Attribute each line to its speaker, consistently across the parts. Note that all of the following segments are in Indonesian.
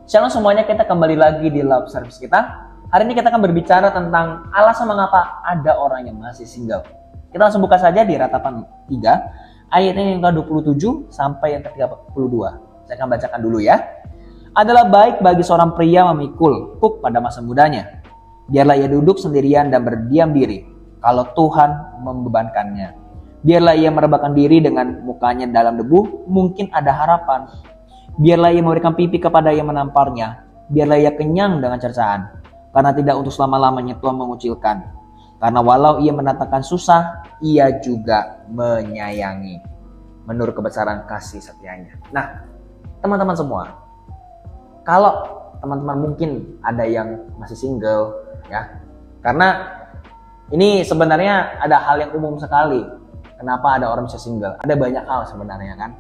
Speaker 1: Shalom semuanya, kita kembali lagi di Love Service kita. Hari ini kita akan berbicara tentang alasan mengapa ada orang yang masih single. Kita langsung buka saja di Ratapan 3, ayatnya yang ke-27 sampai yang ke-32. Saya akan bacakan dulu ya. Adalah baik bagi seorang pria memikul kuk pada masa mudanya. Biarlah ia duduk sendirian dan berdiam diri kalau Tuhan membebankannya. Biarlah ia merebahkan diri dengan mukanya dalam debu, mungkin ada harapan. Biarlah ia memberikan pipi kepada yang menamparnya. Biarlah ia kenyang dengan cercaan. Karena tidak untuk selama-lamanya Tuhan mengucilkan. Karena walau ia menatakan susah, ia juga menyayangi. Menurut kebesaran kasih setianya. Nah, teman-teman semua. Kalau teman-teman mungkin ada yang masih single, ya. Karena ini sebenarnya ada hal yang umum sekali. Kenapa ada orang bisa single? Ada banyak hal sebenarnya kan.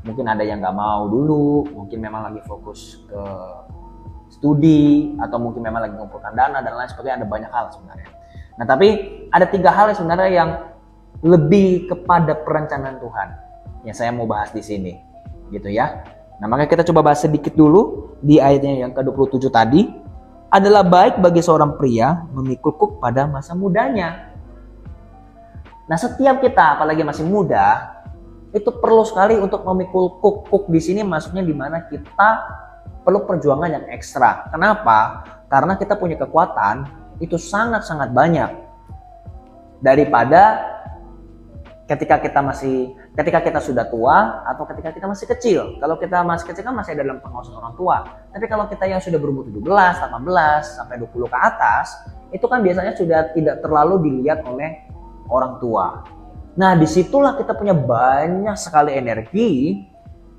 Speaker 1: Mungkin ada yang gak mau dulu, mungkin memang lagi fokus ke studi, atau mungkin memang lagi mengumpulkan dana dan lain sebagainya, ada banyak hal sebenarnya. Nah tapi ada 3 hal yang sebenarnya yang lebih kepada perencanaan Tuhan yang saya mau bahas di sini, gitu ya. Nah makanya kita coba bahas sedikit dulu di ayatnya yang ke-27 tadi. Adalah baik bagi seorang pria memikul kuk pada masa mudanya. Nah setiap kita, apalagi masih muda, itu perlu sekali untuk memikul kuk di sini, maksudnya di mana kita perlu perjuangan yang ekstra. Kenapa? Karena kita punya kekuatan itu sangat-sangat banyak daripada ketika kita sudah tua atau ketika kita masih kecil. Kalau kita masih kecil kan masih ada dalam pengawasan orang tua. Tapi kalau kita yang sudah berumur 17, 18 sampai 20 ke atas, itu kan biasanya sudah tidak terlalu dilihat oleh orang tua. Nah disitulah kita punya banyak sekali energi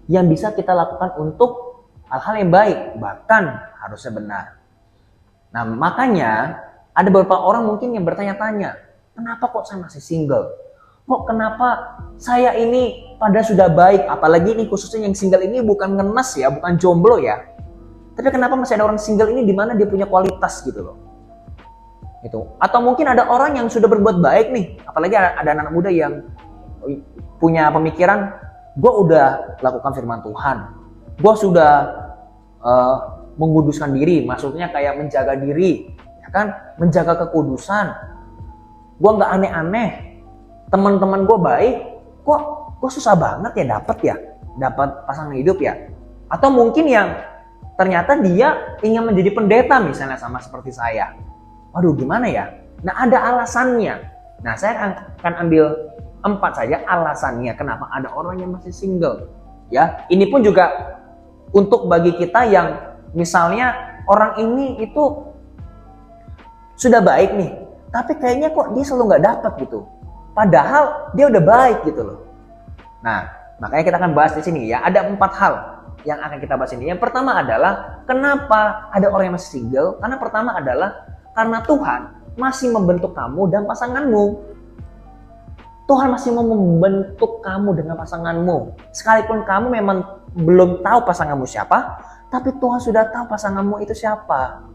Speaker 1: yang bisa kita lakukan untuk hal-hal yang baik, bahkan harusnya benar. Nah makanya ada beberapa orang mungkin yang bertanya-tanya, kenapa kok saya masih single? Kok kenapa saya ini pada sudah baik, apalagi ini khususnya yang single ini bukan ngenes ya, bukan jomblo ya. Tapi kenapa masih ada orang single ini di mana dia punya kualitas gitu loh. Gitu. Atau mungkin ada orang yang sudah berbuat baik nih, apalagi ada anak muda yang punya pemikiran, gue udah lakukan firman Tuhan, gue sudah menguduskan diri, maksudnya kayak menjaga diri, ya kan, menjaga kekudusan, gue nggak aneh-aneh, teman-teman gue baik, kok gue susah banget ya dapat pasangan hidup ya. Atau mungkin yang ternyata dia ingin menjadi pendeta misalnya sama seperti saya. Waduh gimana ya? Nah ada alasannya. Nah saya akan ambil 4 saja alasannya kenapa ada orang yang masih single. Ya, ini pun juga untuk bagi kita yang misalnya orang ini itu sudah baik nih, tapi kayaknya kok dia selalu nggak dapat gitu. Padahal dia udah baik gitu loh. Nah makanya kita akan bahas di sini ya. Ada 4 hal yang akan kita bahas ini. Yang pertama adalah kenapa ada orang yang masih single? Karena pertama adalah karena Tuhan masih membentuk kamu dan pasanganmu. Tuhan masih mau membentuk kamu dengan pasanganmu. Sekalipun kamu memang belum tahu pasanganmu siapa, tapi Tuhan sudah tahu pasanganmu itu siapa.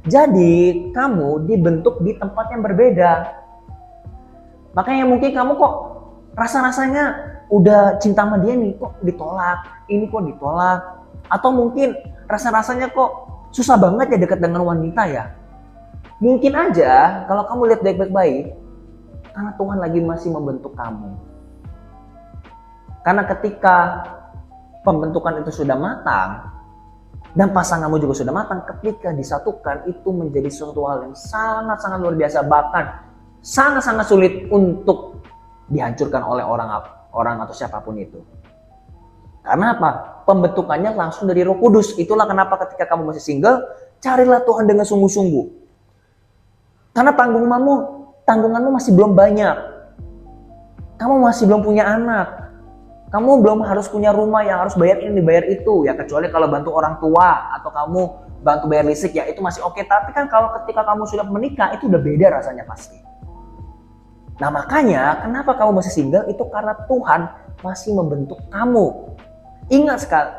Speaker 1: Jadi kamu dibentuk di tempat yang berbeda. Makanya mungkin kamu kok rasa-rasanya udah cinta sama dia nih, kok ditolak, ini kok ditolak. Atau mungkin rasa-rasanya kok susah banget ya dekat dengan wanita ya. Mungkin aja kalau kamu lihat baik-baik, karena Tuhan lagi masih membentuk kamu. Karena ketika pembentukan itu sudah matang, dan pasanganmu juga sudah matang, ketika disatukan itu menjadi suatu hal yang sangat-sangat luar biasa, bahkan sangat-sangat sulit untuk dihancurkan oleh orang atau siapapun itu. Karena apa? Pembentukannya langsung dari Roh Kudus. Itulah kenapa ketika kamu masih single, carilah Tuhan dengan sungguh-sungguh. Karena tanggunganmu masih belum banyak. Kamu masih belum punya anak. Kamu belum harus punya rumah yang harus bayar ini, bayar itu. Ya kecuali kalau bantu orang tua atau kamu bantu bayar listrik ya itu masih oke. Tapi kan kalau ketika kamu sudah menikah itu udah beda rasanya pasti. Nah makanya kenapa kamu masih single itu karena Tuhan masih membentuk kamu.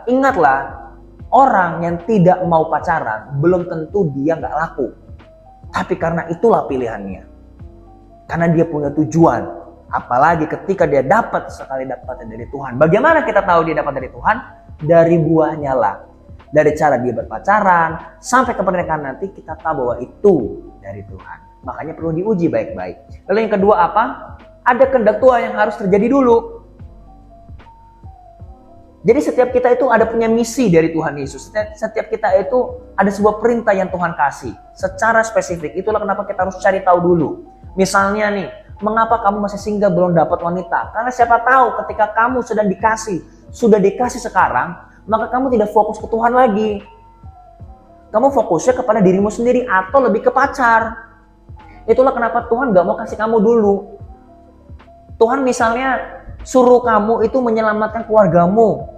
Speaker 1: Ingatlah, orang yang tidak mau pacaran belum tentu dia nggak laku. Tapi karena itulah pilihannya. Karena dia punya tujuan. Apalagi ketika dia dapatnya dari Tuhan. Bagaimana kita tahu dia dapat dari Tuhan? Dari buahnya lah. Dari cara dia berpacaran sampai ke pernikahan nanti, kita tahu bahwa itu dari Tuhan. Makanya perlu diuji baik-baik. Lalu yang kedua apa? Ada kehendak Tuhan yang harus terjadi dulu. Jadi setiap kita itu ada punya misi dari Tuhan Yesus. Setiap kita itu ada sebuah perintah yang Tuhan kasih secara spesifik. Itulah kenapa kita harus cari tahu dulu. Misalnya nih, mengapa kamu masih single belum dapat wanita? Karena siapa tahu ketika kamu sudah dikasih sekarang, maka kamu tidak fokus ke Tuhan lagi. Kamu fokusnya kepada dirimu sendiri atau lebih ke pacar. Itulah kenapa Tuhan gak mau kasih kamu dulu. Tuhan misalnya suruh kamu itu menyelamatkan keluargamu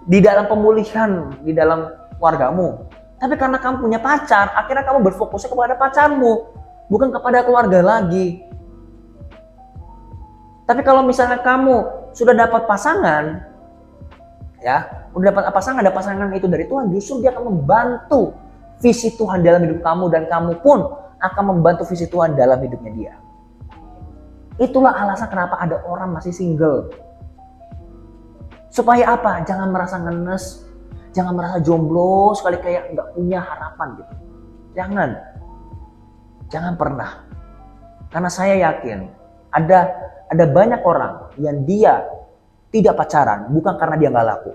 Speaker 1: di dalam pemulihan, di dalam keluargamu. Tapi karena kamu punya pacar, akhirnya kamu berfokusnya kepada pacarmu, bukan kepada keluarga lagi. Tapi kalau misalnya kamu sudah dapat pasangan, ya, udah dapat pasangan, ada pasangan itu dari Tuhan, justru dia akan membantu visi Tuhan dalam hidup kamu, dan kamu pun akan membantu visi Tuhan dalam hidupnya dia. Itulah alasan kenapa ada orang masih single. Supaya apa? Jangan merasa ngenes, jangan merasa jomblo sekali kayak nggak punya harapan gitu. Jangan pernah. Karena saya yakin ada banyak orang yang dia tidak pacaran bukan karena dia nggak laku,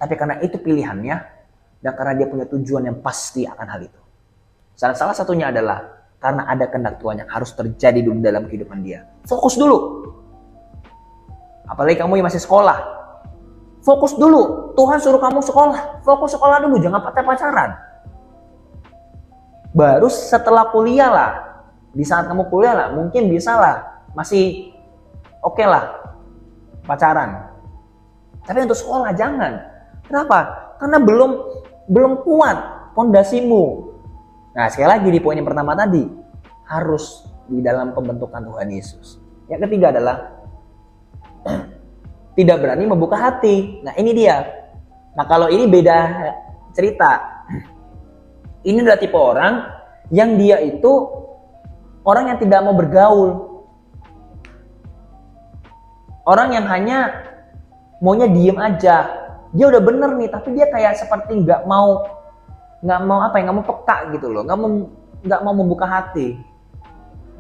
Speaker 1: tapi karena itu pilihannya dan karena dia punya tujuan yang pasti akan hal itu. Salah satunya adalah karena ada kehendak Tuhan yang harus terjadi dulu dalam kehidupan dia. Fokus dulu. Apalagi kamu yang masih sekolah. Fokus dulu. Tuhan suruh kamu sekolah. Fokus sekolah dulu. Jangan pacaran. Baru setelah kuliah lah. Di saat kamu kuliah lah. Mungkin bisa lah. Masih oke lah. Pacaran. Tapi untuk sekolah jangan. Kenapa? Karena belum kuat pondasimu. Nah, sekali lagi di poin yang pertama tadi, harus di dalam pembentukan Tuhan Yesus. Yang ketiga adalah tidak berani membuka hati. Nah, ini dia. Nah, kalau ini beda cerita. Ini adalah tipe orang yang dia itu orang yang tidak mau bergaul. Orang yang hanya maunya diem aja. Dia udah bener nih, tapi dia kayak seperti nggak mau peka gitu loh, nggak mau membuka hati.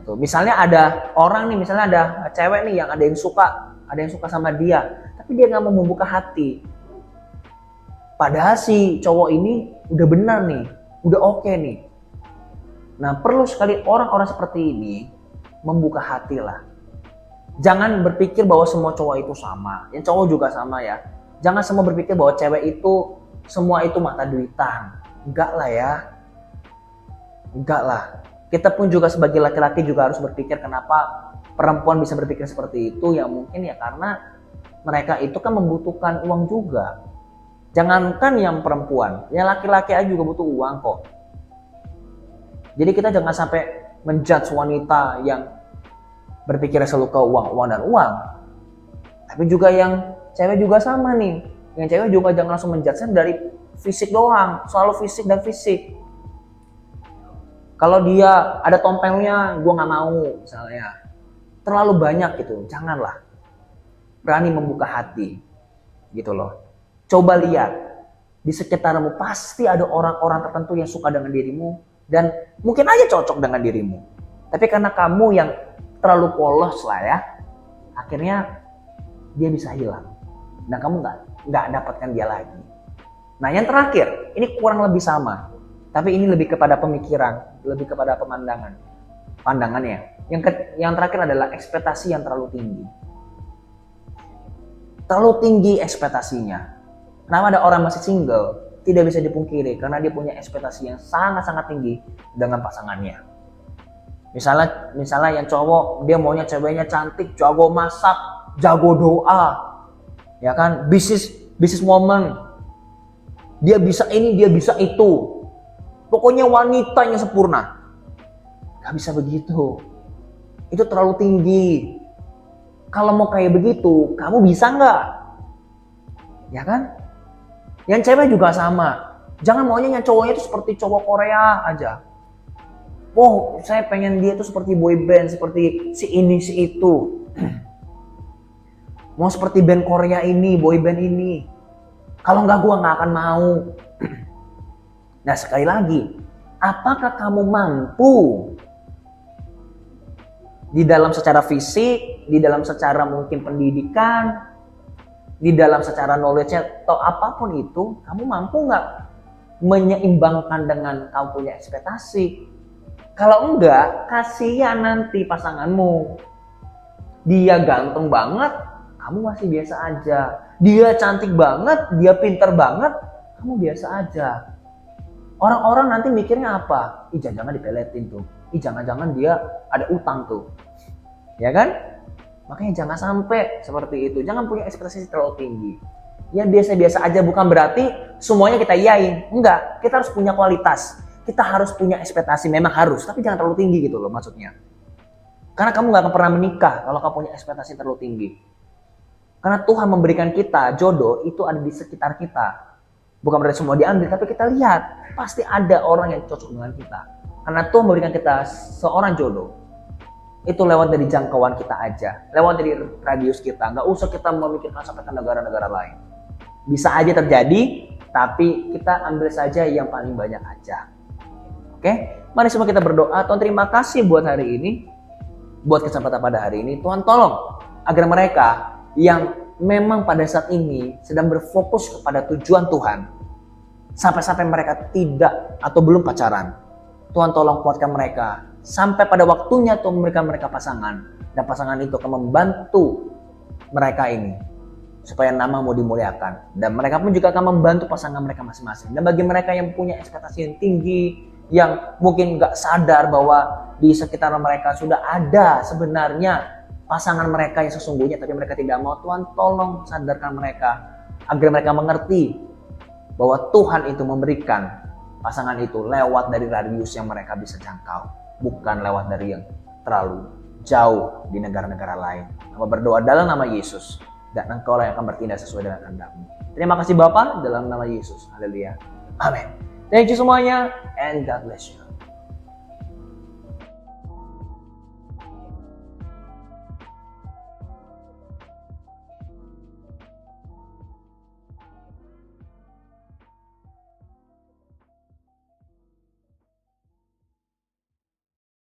Speaker 1: Tuh, misalnya ada orang nih, misalnya ada cewek nih yang ada yang suka sama dia, tapi dia nggak mau membuka hati. Padahal si cowok ini udah benar nih, udah oke nih. Nah, perlu sekali orang-orang seperti ini membuka hati lah. Jangan berpikir bahwa semua cowok itu sama, yang cowok juga sama ya. Jangan semua berpikir bahwa cewek itu semua itu mata duitan. Enggak lah ya. Enggak lah. Kita pun juga sebagai laki-laki juga harus berpikir kenapa perempuan bisa berpikir seperti itu. Ya mungkin ya karena mereka itu kan membutuhkan uang juga. Jangankan yang perempuan, yang laki-laki aja juga butuh uang kok. Jadi kita jangan sampai menjudge wanita yang berpikir selalu ke uang dan uang. Tapi juga yang cewek juga sama nih. Yang cewek juga jangan langsung menjudge dari fisik doang, selalu fisik dan fisik. Kalau dia ada tompelnya, gue nggak mau misalnya. Terlalu banyak gitu, janganlah. Berani membuka hati, gitu loh. Coba lihat, di sekitarmu pasti ada orang-orang tertentu yang suka dengan dirimu dan mungkin aja cocok dengan dirimu. Tapi karena kamu yang terlalu polos lah ya, akhirnya dia bisa hilang dan kamu nggak dapatkan dia lagi. Nah, yang terakhir, ini kurang lebih sama. Tapi ini lebih kepada pemikiran, lebih kepada pandangannya. Yang terakhir adalah ekspektasi yang terlalu tinggi. Terlalu tinggi ekspektasinya. Kenapa ada orang masih single? Tidak bisa dipungkiri karena dia punya ekspektasi yang sangat-sangat tinggi dengan pasangannya. Misalnya yang cowok, dia maunya ceweknya cantik, jago masak, jago doa. Ya kan? Business woman. Dia bisa ini, dia bisa itu. Pokoknya wanita yang sempurna. Gak bisa begitu. Itu terlalu tinggi. Kalau mau kayak begitu, kamu bisa nggak? Ya kan? Yang cewek juga sama. Jangan maunya yang cowoknya itu seperti cowok Korea aja. Oh, saya pengen dia itu seperti boy band, seperti si ini, si itu. Mau seperti band Korea ini, boy band ini. Kalau enggak, gue nggak akan mau. Nah, sekali lagi, apakah kamu mampu di dalam secara fisik, di dalam secara mungkin pendidikan, di dalam secara knowledge-nya atau apapun itu, kamu mampu nggak menyeimbangkan dengan kamu punya ekspektasi? Kalau enggak, kasihan nanti pasanganmu. Dia ganteng banget, kamu masih biasa aja. Dia cantik banget, dia pinter banget, kamu biasa aja. Orang-orang nanti mikirnya apa? Ih, jangan-jangan dipeletin tuh. Ih, jangan-jangan dia ada utang tuh. Ya kan? Makanya jangan sampai seperti itu. Jangan punya ekspektasi terlalu tinggi. Ya biasa-biasa aja, bukan berarti semuanya kita iyain. Enggak, kita harus punya kualitas. Kita harus punya ekspektasi, memang harus. Tapi jangan terlalu tinggi gitu loh maksudnya. Karena kamu gak akan pernah menikah kalau kamu punya ekspektasi terlalu tinggi. Karena Tuhan memberikan kita jodoh itu ada di sekitar kita. Bukan berarti semua diambil, tapi kita lihat. Pasti ada orang yang cocok dengan kita. Karena Tuhan memberikan kita seorang jodoh. Itu lewat dari jangkauan kita aja. Lewat dari radius kita. Nggak usah kita memikirkan sampai ke negara-negara lain. Bisa aja terjadi, tapi kita ambil saja yang paling banyak aja. Oke? Mari semua kita berdoa. Tuhan, terima kasih buat hari ini. Buat kesempatan pada hari ini. Tuhan tolong agar mereka yang memang pada saat ini sedang berfokus kepada tujuan Tuhan. Sampai-sampai mereka tidak atau belum pacaran. Tuhan tolong kuatkan mereka. Sampai pada waktunya Tuhan memberikan mereka pasangan. Dan pasangan itu akan membantu mereka ini. Supaya namamu dimuliakan. Dan mereka pun juga akan membantu pasangan mereka masing-masing. Dan bagi mereka yang punya ekspektasi yang tinggi. Yang mungkin gak sadar bahwa di sekitar mereka sudah ada sebenarnya pasangan mereka yang sesungguhnya. Tapi mereka tidak mau. Tuhan tolong sadarkan mereka. Agar mereka mengerti bahwa Tuhan itu memberikan pasangan itu lewat dari radius yang mereka bisa jangkau. Bukan lewat dari yang terlalu jauh di negara-negara lain. Hamba berdoa dalam nama Yesus. Dan Engkau lah yang akan bertindak sesuai dengan kehendak-Mu. Terima kasih Bapa dalam nama Yesus. Haleluya. Amin. Thank you semuanya and God bless you.